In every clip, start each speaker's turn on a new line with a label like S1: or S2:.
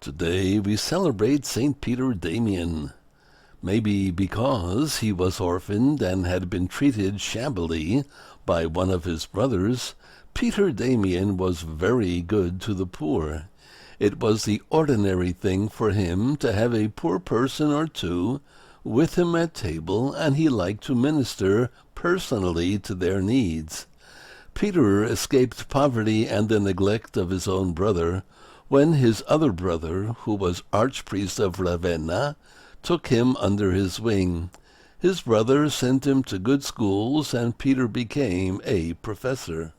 S1: Today we celebrate St. Peter Damian. Maybe because he was orphaned and had been treated shabbily by one of his brothers, Peter Damian was very good to the poor. It was the ordinary thing for him to have a poor person or two with him at table, and he liked to minister personally to their needs. Peter escaped poverty and the neglect of his own brother when his other brother, who was archpriest of Ravenna, took him under his wing. His brother sent him to good schools, and Peter became a professor.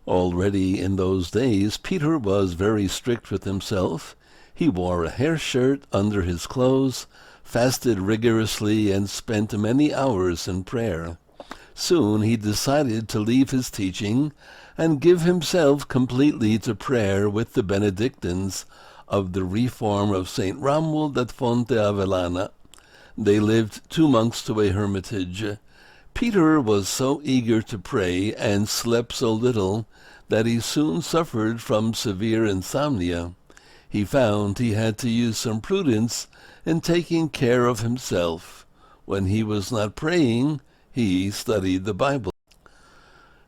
S1: Already in those days Peter was very strict with himself. He wore a hair shirt under his clothes, fasted rigorously, and spent many hours in prayer. Soon he decided to leave his teaching and give himself completely to prayer with the Benedictines of the reform of St. Romuald at Fonte Avellana. They lived 2 months to a hermitage. Peter was so eager to pray and slept so little that he soon suffered from severe insomnia. He found he had to use some prudence in taking care of himself. When he was not praying, he studied the Bible.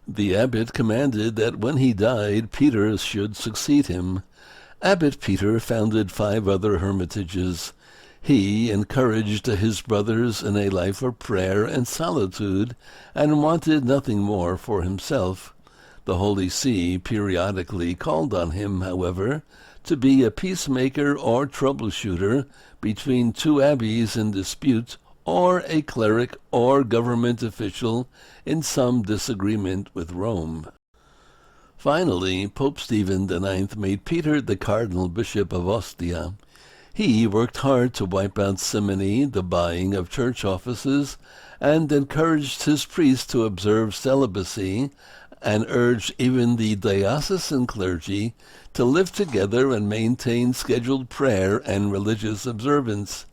S1: The abbot commanded that when he died, Peter should succeed him. Abbot Peter founded 5 other hermitages. He encouraged his brothers in a life of prayer and solitude, and wanted nothing more for himself. The Holy See periodically called on him, however, to be a peacemaker or troubleshooter between 2 abbeys in dispute, or a cleric or government official in some disagreement with Rome. Finally, Pope Stephen IX made Peter the Cardinal Bishop of Ostia. He worked hard to wipe out simony, the buying of church offices, and encouraged his priests to observe celibacy, and urged even the diocesan clergy to live together and maintain scheduled prayer and religious observance.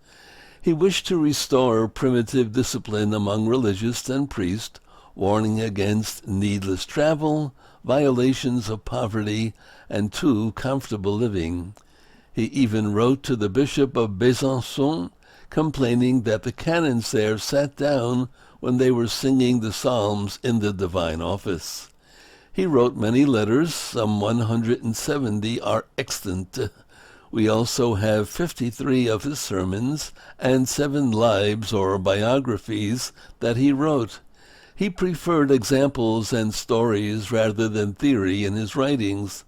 S1: He wished to restore primitive discipline among religious and priests, warning against needless travel, violations of poverty, and too comfortable living. He even wrote to the Bishop of Besançon, complaining that the canons there sat down when they were singing the psalms in the divine office. He wrote many letters, some 170 are extant. We also have 53 of his sermons and 7 lives or biographies that he wrote. He preferred examples and stories rather than theory in his writings.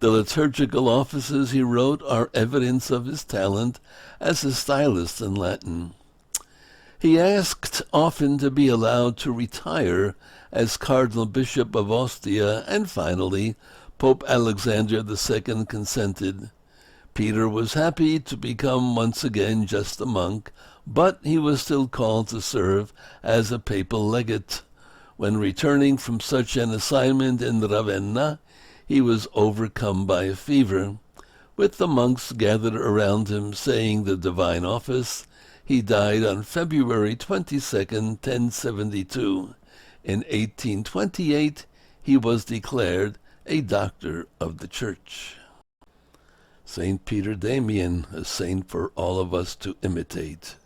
S1: The liturgical offices he wrote are evidence of his talent as a stylist in Latin. He asked often to be allowed to retire as Cardinal Bishop of Ostia, and finally Pope Alexander II consented. Peter was happy to become once again just a monk, but he was still called to serve as a papal legate. When returning from such an assignment in Ravenna, he was overcome by a fever. With the monks gathered around him saying the divine office, he died on February 22nd, 1072. In 1828, he was declared a doctor of the Church. St. Peter Damian, a saint for all of us to imitate.